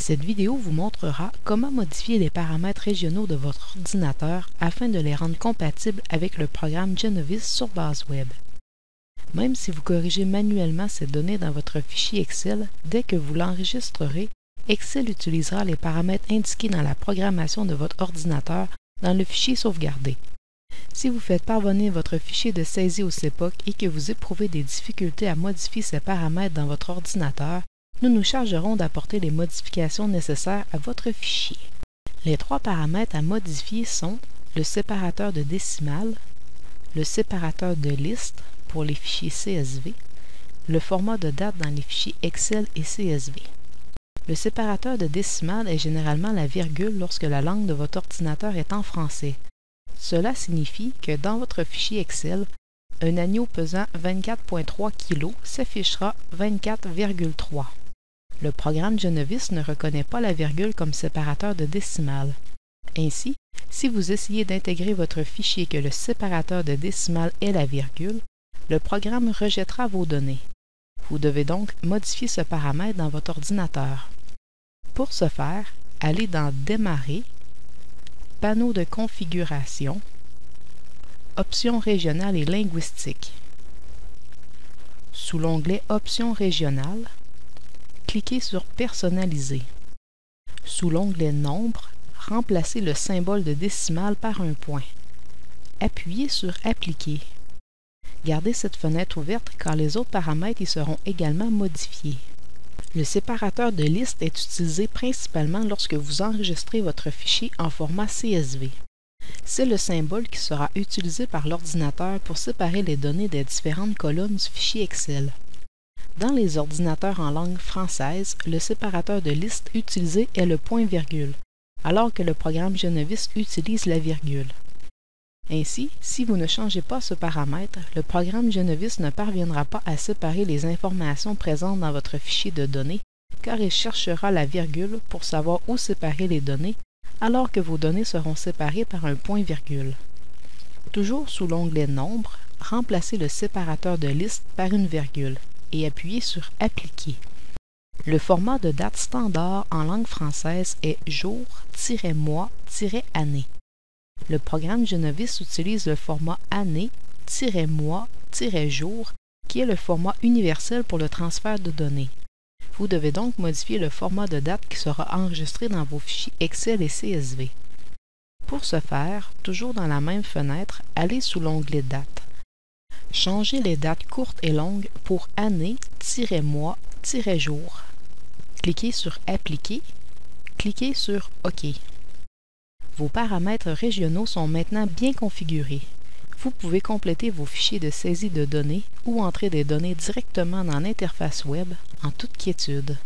Cette vidéo vous montrera comment modifier les paramètres régionaux de votre ordinateur afin de les rendre compatibles avec le programme Genovis sur base web. Même si vous corrigez manuellement ces données dans votre fichier Excel, dès que vous l'enregistrerez, Excel utilisera les paramètres indiqués dans la programmation de votre ordinateur dans le fichier sauvegardé. Si vous faites parvenir votre fichier de saisie au CEPOC et que vous éprouvez des difficultés à modifier ces paramètres dans votre ordinateur, nous nous chargerons d'apporter les modifications nécessaires à votre fichier. Les trois paramètres à modifier sont le séparateur de décimales, le séparateur de liste pour les fichiers CSV, le format de date dans les fichiers Excel et CSV. Le séparateur de décimales est généralement la virgule lorsque la langue de votre ordinateur est en français. Cela signifie que dans votre fichier Excel, un agneau pesant 24,3 kg s'affichera 24,3. Le programme Genovis ne reconnaît pas la virgule comme séparateur de décimales. Ainsi, si vous essayez d'intégrer votre fichier que le séparateur de décimales est la virgule, le programme rejettera vos données. Vous devez donc modifier ce paramètre dans votre ordinateur. Pour ce faire, allez dans Démarrer, Panneau de configuration, Options régionales et linguistiques. Sous l'onglet Options régionales, cliquez sur Personnaliser. Sous l'onglet Nombre, remplacez le symbole de décimale par un point. Appuyez sur Appliquer. Gardez cette fenêtre ouverte car les autres paramètres y seront également modifiés. Le séparateur de liste est utilisé principalement lorsque vous enregistrez votre fichier en format CSV. C'est le symbole qui sera utilisé par l'ordinateur pour séparer les données des différentes colonnes du fichier Excel. Dans les ordinateurs en langue française, le séparateur de liste utilisé est le point-virgule, alors que le programme Genovis utilise la virgule. Ainsi, si vous ne changez pas ce paramètre, le programme Genovis ne parviendra pas à séparer les informations présentes dans votre fichier de données, car il cherchera la virgule pour savoir où séparer les données, alors que vos données seront séparées par un point-virgule. Toujours sous l'onglet Nombre, remplacez le séparateur de liste par une virgule et appuyez sur Appliquer. Le format de date standard en langue française est jour-mois-année. Le programme Genovis utilise le format année-mois-jour, qui est le format universel pour le transfert de données. Vous devez donc modifier le format de date qui sera enregistré dans vos fichiers Excel et CSV. Pour ce faire, toujours dans la même fenêtre, allez sous l'onglet Date. Changez les dates courtes et longues pour année-mois-jour. Cliquez sur Appliquer, cliquez sur OK. Vos paramètres régionaux sont maintenant bien configurés. Vous pouvez compléter vos fichiers de saisie de données ou entrer des données directement dans l'interface web en toute quiétude.